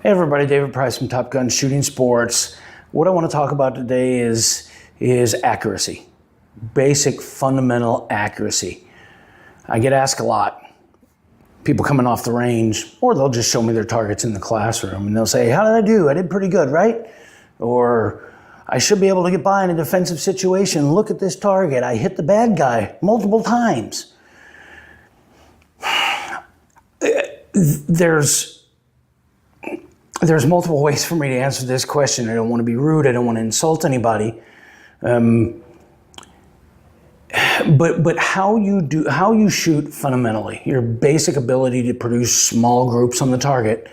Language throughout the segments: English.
Hey everybody, David Price from Top Gun Shooting Sports. What I want to talk about today is accuracy. Basic, fundamental accuracy. I get asked a lot. People coming off the range, or they'll just show me their targets in the classroom and they'll say, how did I do? I did pretty good, right? Or I should be able to get by in a defensive situation. Look at this target. I hit the bad guy multiple times. There's multiple ways for me to answer this question. I don't want to be rude. I don't want to insult anybody. But how you shoot fundamentally, your basic ability to produce small groups on the target,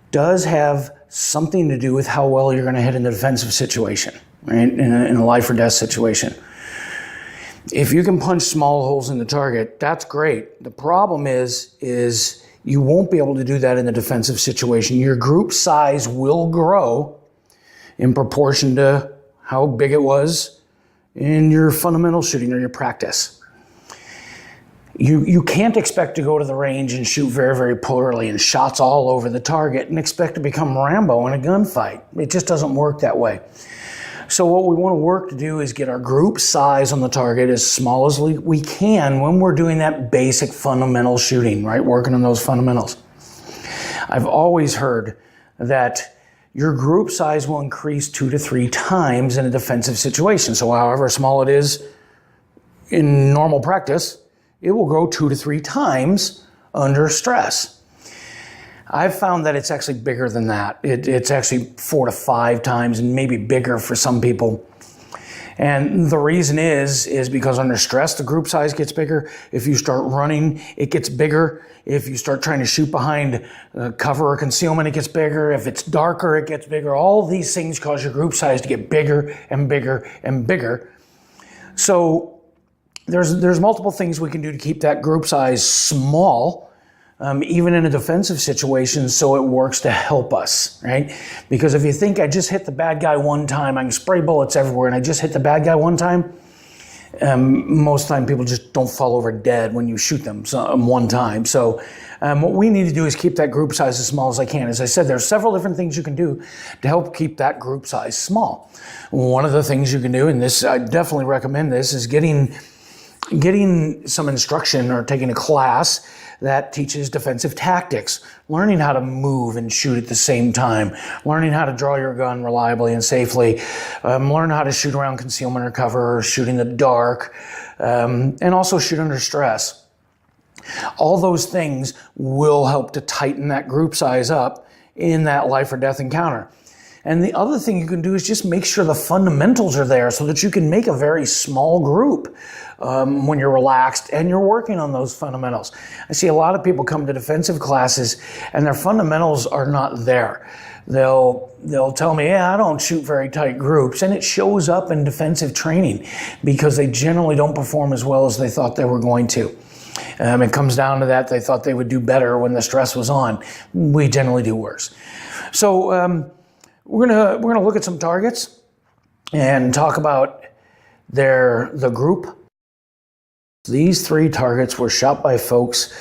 does have something to do with how well you're going to hit in a defensive situation, right? In a life or death situation. If you can punch small holes in the target, that's great. The problem is you won't be able to do that in a defensive situation. Your group size will grow in proportion to how big it was in your fundamental shooting or your practice. You can't expect to go to the range and shoot very, very poorly and shots all over the target and expect to become Rambo in a gunfight. It just doesn't work that way. So what we want to work to do is get our group size on the target as small as we can when we're doing that basic fundamental shooting, right? Working on those fundamentals. I've always heard that your group size will increase 2 to 3 times in a defensive situation. So however small it is in normal practice, it will grow 2 to 3 times under stress. I've found that it's actually bigger than that. It's actually 4 to 5 times and maybe bigger for some people. And the reason is because under stress, the group size gets bigger. If you start running, it gets bigger. If you start trying to shoot behind cover or concealment, it gets bigger. If it's darker, it gets bigger. All of these things cause your group size to get bigger and bigger and bigger. So there's multiple things we can do to keep that group size small, even in a defensive situation, so it works to help us, right? Because if you think I just hit the bad guy one time, I can spray bullets everywhere, and I just hit the bad guy one time, most of the time people just don't fall over dead when you shoot them one time. So what we need to do is keep that group size as small as I can. As I said, there's several different things you can do to help keep that group size small. One of the things you can do, and this I definitely recommend this, is getting some instruction or taking a class that teaches defensive tactics, learning how to move and shoot at the same time, learning how to draw your gun reliably and safely, learn how to shoot around concealment or cover, or shoot in the dark, and also shoot under stress. All those things will help to tighten that group size up in that life or death encounter. And the other thing you can do is just make sure the fundamentals are there so that you can make a very small group when you're relaxed and you're working on those fundamentals. I see a lot of people come to defensive classes and their fundamentals are not there. They'll tell me, yeah, I don't shoot very tight groups, and it shows up in defensive training because they generally don't perform as well as they thought they were going to. It comes down to that. They thought they would do better when the stress was on. We generally do worse. So we're gonna look at some targets and talk about the group. These 3 targets were shot by folks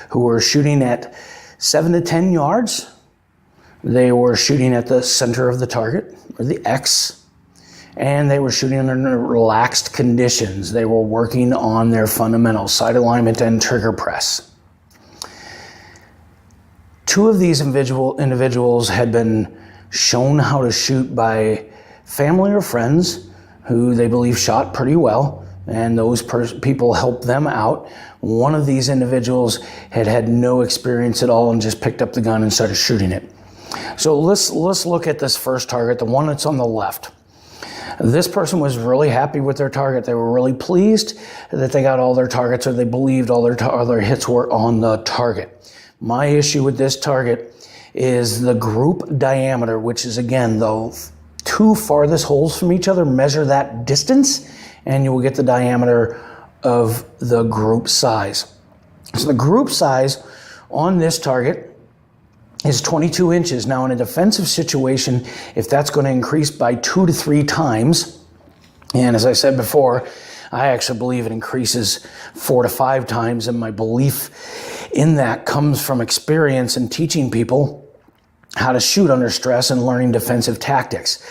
who were shooting at 7 to 10 yards. They were shooting at the center of the target, or the X, and they were shooting under relaxed conditions. They were working on their fundamentals, sight alignment and trigger press. 2 of these individuals had been shown how to shoot by family or friends who they believe shot pretty well, and those people helped them out. One of these individuals had no experience at all and just picked up the gun and started shooting it. So let's look at this first target, the one that's on the left. This person was really happy with their target. They were really pleased that they got all their targets, or they believed all their hits were on the target. My issue with this target is the group diameter, which is, again, the 2 farthest holes from each other. Measure that distance and you will get the diameter of the group size. So the group size on this target is 22 inches. Now in a defensive situation, if that's going to increase by 2 to 3 times, and as I said before, I actually believe it increases 4 to 5 times, and my belief in that comes from experience and teaching people how to shoot under stress and learning defensive tactics.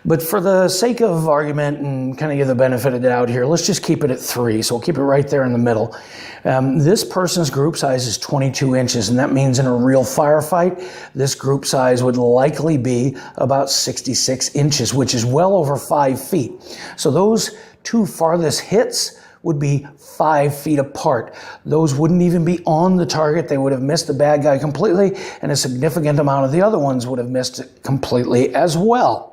But for the sake of argument and kind of give the benefit of the doubt here, let's just keep it at 3. So we'll keep it right there in the middle. This person's group size is 22 inches, and that means in a real firefight, this group size would likely be about 66 inches, which is well over 5 feet. So those 2 farthest hits would be 5 feet apart. Those wouldn't even be on the target. They would have missed the bad guy completely, and a significant amount of the other ones would have missed it completely as well.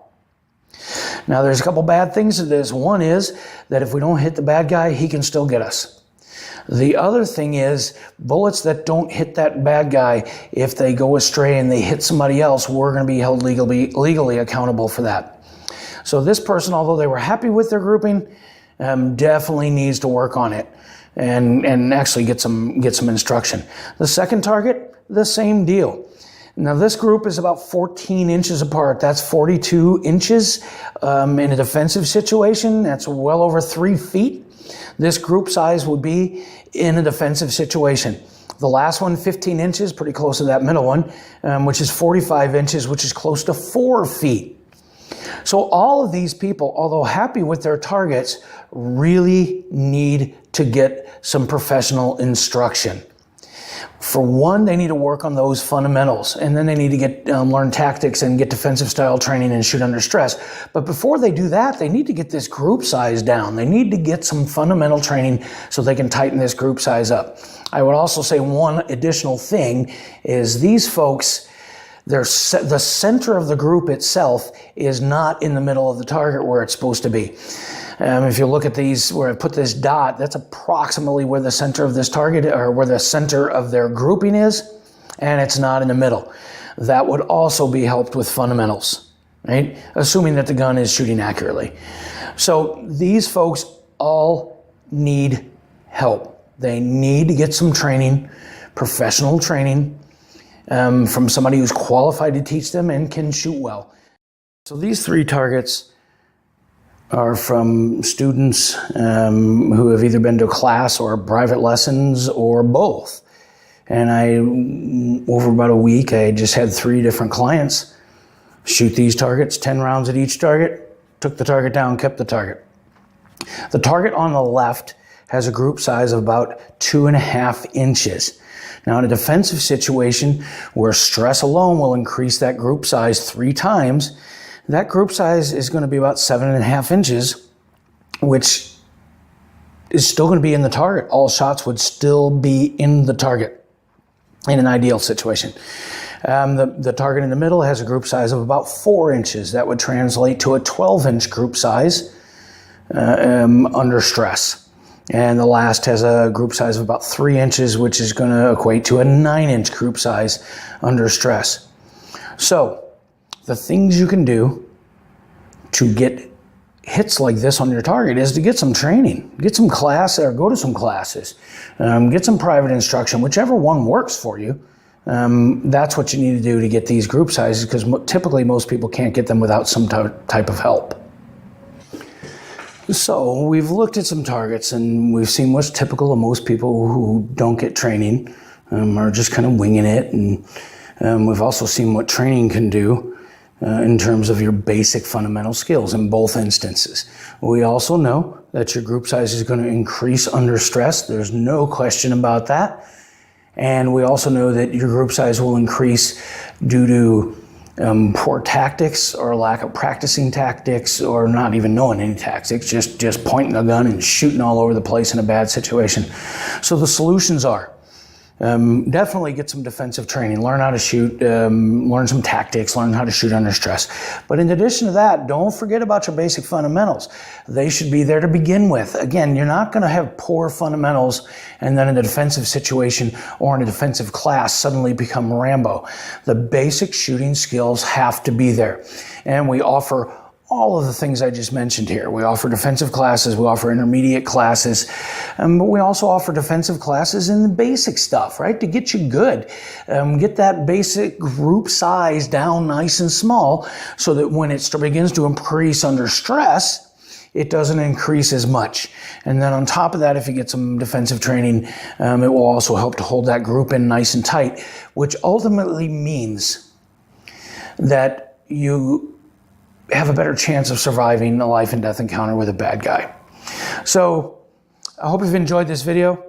Now, there's a couple bad things to this. One is that if we don't hit the bad guy, he can still get us. The other thing is bullets that don't hit that bad guy, if they go astray and they hit somebody else, we're going to be held legally accountable for that. So this person, although they were happy with their grouping, definitely needs to work on it and actually get some instruction. The second target, the same deal. Now this group is about 14 inches apart. That's 42 inches in a defensive situation. That's well over 3 feet. This group size would be in a defensive situation. The last one, 15 inches, pretty close to that middle one, which is 45 inches, which is close to 4 feet. So all of these people, although happy with their targets, really need to get some professional instruction. For one, they need to work on those fundamentals, and then they need to learn tactics and get defensive style training and shoot under stress. But before they do that, they need to get this group size down. They need to get some fundamental training so they can tighten this group size up. I would also say one additional thing is these folks, the center of the group itself is not in the middle of the target where it's supposed to be. If you look at these, where I put this dot, that's approximately where the center of this target, or where the center of their grouping is, and it's not in the middle. That would also be helped with fundamentals, right? Assuming that the gun is shooting accurately. So these folks all need help. They need to get some training, professional training, from somebody who's qualified to teach them and can shoot well. So these 3 targets are from students who have either been to class or private lessons or both. And over about a week, I just had 3 different clients shoot these targets, 10 rounds at each target, took the target down, kept the target. The target on the left has a group size of about 2.5 inches. Now, in a defensive situation where stress alone will increase that group size 3 times, that group size is going to be about 7.5 inches, which is still going to be in the target. All shots would still be in the target in an ideal situation. The target in the middle has a group size of about 4 inches. That would translate to a 12-inch group size under stress. And the last has a group size of about 3 inches, which is going to equate to a 9-inch group size under stress. So, the things you can do to get hits like this on your target is to get some training, get some class, or go to some classes, get some private instruction, whichever one works for you. That's what you need to do to get these group sizes, because typically most people can't get them without some type of help. So we've looked at some targets and we've seen what's typical of most people who don't get training, are just kind of winging it. And we've also seen what training can do in terms of your basic fundamental skills in both instances. We also know that your group size is going to increase under stress. There's no question about that. And we also know that your group size will increase due to poor tactics or lack of practicing tactics, or not even knowing any tactics, just pointing a gun and shooting all over the place in a bad situation. So the solutions are definitely get some defensive training, learn how to shoot, learn some tactics, learn how to shoot under stress. But in addition to that, don't forget about your basic fundamentals. They should be there to begin with. Again, you're not going to have poor fundamentals and then in a defensive situation or in a defensive class suddenly become Rambo. The basic shooting skills have to be there. And we offer all of the things I just mentioned here. We offer defensive classes, we offer intermediate classes, but we also offer defensive classes in the basic stuff, right? To get you good. Get that basic group size down nice and small so that when it begins to increase under stress, it doesn't increase as much. And then on top of that, if you get some defensive training, it will also help to hold that group in nice and tight, which ultimately means that you have a better chance of surviving a life and death encounter with a bad guy. So I hope you've enjoyed this video,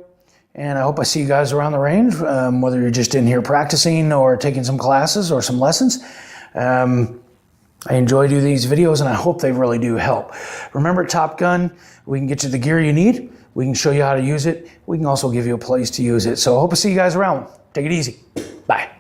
and I hope I see you guys around the range, whether you're just in here practicing or taking some classes or some lessons. I enjoy doing these videos, and I hope they really do help. Remember, Top Gun, we can get you the gear you need. We can show you how to use it. We can also give you a place to use it. So I hope to see you guys around. Take it easy. Bye.